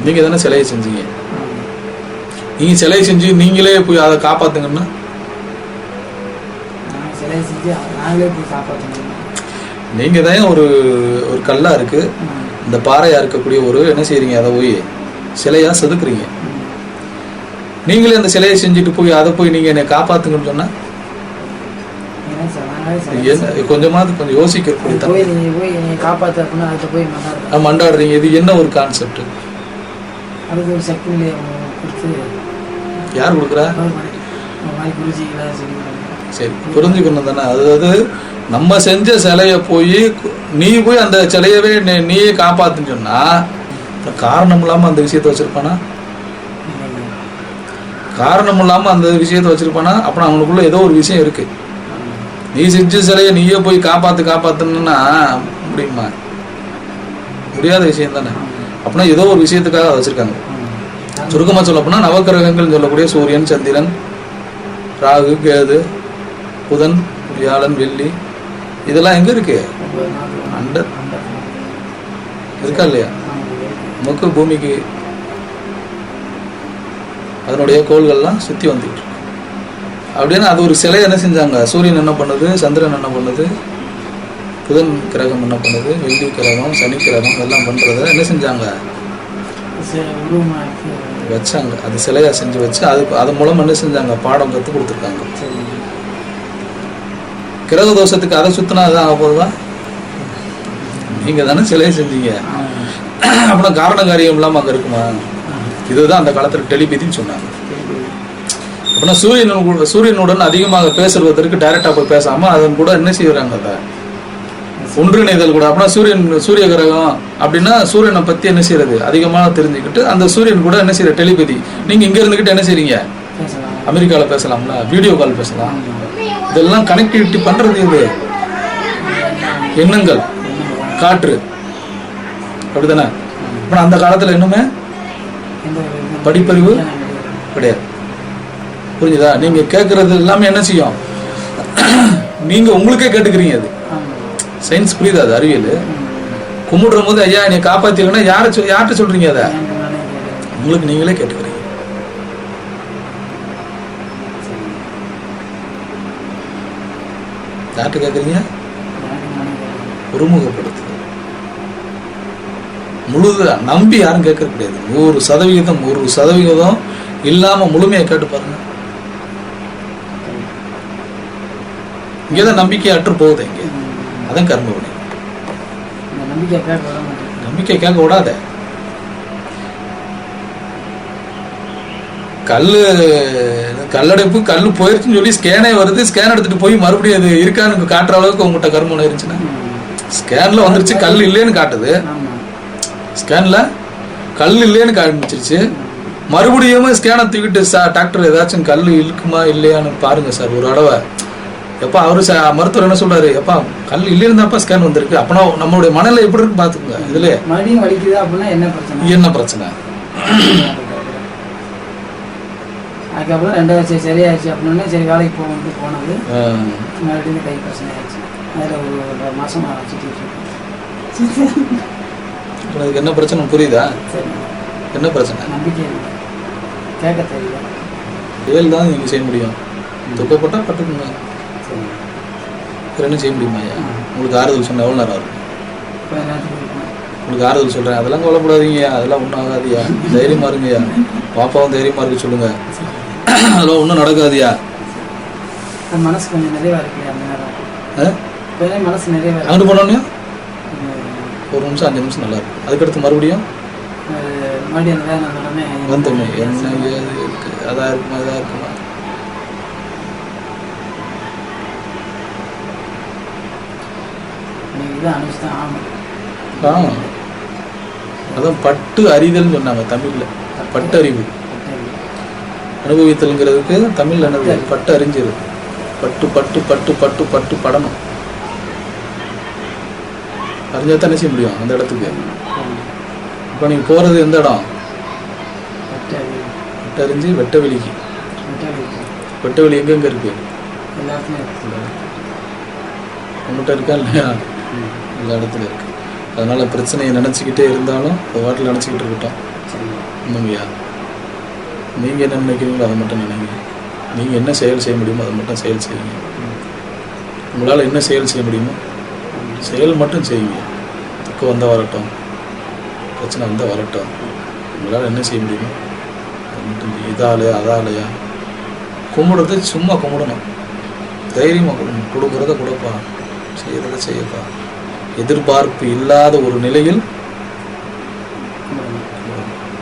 நீங்கள் தானே சிலையை செஞ்சீங்க. நீங்கள் சிலையை செஞ்சு நீங்களே போய் அதை காப்பாற்றுங்கன்னா நீங்கள் தான் ஒரு கல்லாக இருக்குது, இந்த பாறையாக இருக்கக்கூடிய ஒரு என்ன செய்கிறீங்க, அதை போய் சிலையாக செதுக்குறீங்க. நீங்களே அந்த சிலையை செஞ்சுட்டு போய் அதை போய் நீங்கள் என்னை காப்பாற்றுங்கன்னு சொன்னால் கொஞ்சமாவது கொஞ்சம் யோசிக்கிறக்கூடிய மண்டாடுறீங்க. இது என்ன ஒரு கான்செப்ட்? யார் கொடுக்குறா? சரி, புரிஞ்சுக்கணும் தானே. அதாவது நம்ம செஞ்ச சிலைய போய் நீ போய் அந்த சிலையவே நீயே காப்பாத்துன்னு சொன்னா காரணம் இல்லாம அந்த விஷயத்த வச்சிருப்பானா? காரணம் இல்லாம அந்த விஷயத்த வச்சிருப்பானா? அப்புறம் அவனுக்குள்ள ஏதோ ஒரு விஷயம் இருக்கு. நீ செஞ்ச சிலைய நீயே போய் காப்பாத்துன்னா முடியுமா? முடியாத விஷயம் தானே. அப்படின்னா ஏதோ ஒரு விஷயத்துக்காக வச்சிருக்காங்க. சுருக்கமா சொல்ல போனா நவக்கிரகங்கள் சொல்லக்கூடிய சூரியன், சந்திரன், ராகு, கேது, புதன், வியாழன், வெள்ளி, இதெல்லாம் எங்க இருக்கு? இருக்கா இல்லையா? நமக்கு பூமிக்கு அதனுடைய கோள்கள்லாம் சுத்தி வந்துட்டு இருக்கு. அப்படின்னு அது ஒரு சிலை என்ன செஞ்சாங்க? சூரியன் என்ன பண்ணுது, சந்திரன் என்ன பண்ணுது, புதன் கிரகம் என்ன பண்ணுது, வெள்ளி கிரகம், சனி கிரகம் எல்லாம் பண்றத என்ன செஞ்சாங்க? வச்சாங்க. அது சிலையா செஞ்சு வச்சு அது மூலம் என்ன செஞ்சாங்க? பாடம் கற்றுக் கொடுத்துருக்காங்க. கிரக தோஷத்துக்கு அதை சுத்தினா அதான் ஆக போதுவா? நீங்க தானே சிலையை செஞ்சீங்க. அப்படின்னா காரண காரியம் இல்லாம அங்க இருக்குமா? இதுதான் அந்த காலத்துல டெலிபதின்னு சொன்னாங்க. அப்படின்னா சூரியனுடன் அதிகமாக பேசுவதற்கு டைரக்டா போய் பேசாம அதன் கூட என்ன செய்யறாங்க? அதை ஒன்றிணைதல் கூட. அப்படின்னா சூரிய கிரகம் அப்படின்னா சூரியனை பத்தி என்ன செய்யறது அதிகமாக தெரிஞ்சுக்கிட்டு அந்த சூரியன் கூட என்ன செய்யற டெலிபதி. நீங்க இங்க இருந்துகிட்டு என்ன செய்றீங்க? அமெரிக்கால பேசலாம்ல, வீடியோ கால் பேசலாம். இதெல்லாம் கனெக்டிவிட்டி பண்றது இது எண்ணங்கள், காற்று, அப்படித்தானே? அப்புறம் அந்த காலத்துல இன்னுமே படிப்பறிவு கிடையாது. புரிஞ்சுதா? நீங்க கேட்கறது எல்லாமே என்ன செய்யும்? நீங்க உங்களுக்கே கேட்டுக்கிறீங்க. அது சயின்ஸ், புரியுதா? அது அறிவியல். கும்பிடுற போது ஐயா என்னை காப்பாத்திருக்கா யார்கிட்ட சொல்றீங்க? அதை உங்களுக்கு நீங்களே கேட்டுக்கிறீங்க. யார்கிட்ட கேட்குறீங்க? ஒருமுகப்படுத்து. முழுத நம்பி யாரும் கேட்கறது கிடையாது. 100% இல்லாம முழுமையை கேட்டு பாருங்க. இங்கேதான் நம்பிக்கை அற்று போகுது. இங்க அதான் கர்ம வினை. நம்பிக்கை கேட்க விடாத. கல்லடைப்பு கல்லு போயிருச்சுன்னு சொல்லி ஸ்கேனே வருது. ஸ்கேன் எடுத்துட்டு போய் மறுபடியும் அது இருக்கான்னு காட்டுற அளவுக்கு உங்ககிட்ட கர்மம் இருந்துச்சுன்னா, ஸ்கேன்ல வந்துருச்சு கல் இல்லைன்னு காட்டுது. ஸ்கேன்ல கல் இல்லைன்னு காமிச்சிருச்சு. மறுபடியும் ஸ்கேனை தூக்கிட்டு டாக்டர் ஏதாச்சும் கல் இருக்குமா இல்லையான்னு பாருங்க சார் ஒரு தடவை. எப்பா அவரு மருத்துவர் என்ன சொல்றாரு? எப்பா கல் இல்லைன்னு தான்ப்பா ஸ்கேன் வந்திருக்கு. அப்பனா நம்மளுடைய மனநிலை எப்படி இருக்கு பாத்துக்கோங்க. இதுல என்ன பிரச்சனை? அதுக்கப்புறம் 2 சரியாயிடுச்சு அப்படின்னா சரி வேலைக்கு போனது மறுபடியும் கை பிரச்சனை ஆயிடுச்சு. அதில் ஒரு மாதம் அதுக்கு என்ன பிரச்சனை புரியுதா? என்ன பிரச்சனை? நம்பிக்கை கேட்க தெரியல. வேல் தான் நீங்கள் செய்ய முடியும். துக்கப்பட்டா பட்டுக்குங்க. என்ன செய்ய முடியுமா? ஐயா உங்களுக்கு ஆறுதல் சொன்ன எவ்வளோ நேரம் ஆகும்? உங்களுக்கு ஆறுதல் சொல்கிறேன். அதெல்லாம் கவலைப்படாதீங்க, அதெல்லாம் ஒன்றும் ஆகாதியா. தைரியமாக இருங்கய்யா. பாப்பாவும் தைரியமாக இருக்க சொல்லுங்க. அதெல்லாம் ஒன்றும் நடக்காதியா. மனசு கொஞ்சம் நிறைவா இருக்கு. அந்த நேரம் மனசு நிறைவா அங்கிட்டு போனோன்னே ஒரு நிமிஷம் 5 நிமிஷம் நல்லா இருக்கும். அதுக்கடுத்து மறுபடியும் வந்தோமே என்ன இருக்கு, அதாக இருக்குமா இதாக இருக்குமா. அதான் பட்டு அறிதல் சொன்னாங்க தமிழ்ல. பட்டறிவு அனுபவித்தல்ங்கிறதுக்கு தமிழ்ல என்னது? பட்டு அறிஞ்சிரு. பட்டு பட்டு பட்டு பட்டு பட்டு படணும். அறிஞ்சா தான் செய்ய முடியும் அந்த இடத்துக்கு. இப்போ நீங்க போறது எந்த இடம்? பட்டறிஞ்சு வெட்டவெளிக்கு. வெட்டவெளி எங்கெங்க இருக்கு? உங்கள்கிட்ட இருக்கா இல்லையா? எல்லா இடத்துல இருக்கு. அதனால பிரச்சனையை நினச்சிக்கிட்டே இருந்தாலும் அது வாட்டில் நினச்சிக்கிட்டு இருக்கட்டும். இல்லைங்கய்யா, நீங்கள் என்ன நினைக்கிறீங்களோ அதை மட்டும் நினைங்க. நீங்கள் என்ன செயல் செய்ய முடியுமோ அதை மட்டும் செயல் செய்யுங்க. உங்களால் என்ன செயல் செய்ய முடியுமோ செயல் மட்டும் செய்யுங்க. துக்கம் வந்தால் வரட்டும், பிரச்சனை வந்தால் வரட்டும், உங்களால் என்ன செய்ய முடியுமோ அதை மட்டும் இதாலையா அதாலையா கும்பிடுறது சும்மா கும்பிடணும், தைரியமாக கொடுக்கணும், கொடுக்குறத கொடுப்பா, செய்கிறத செய்யப்பா. எதிர்பார்ப்பு இல்லாத ஒரு நிலையில்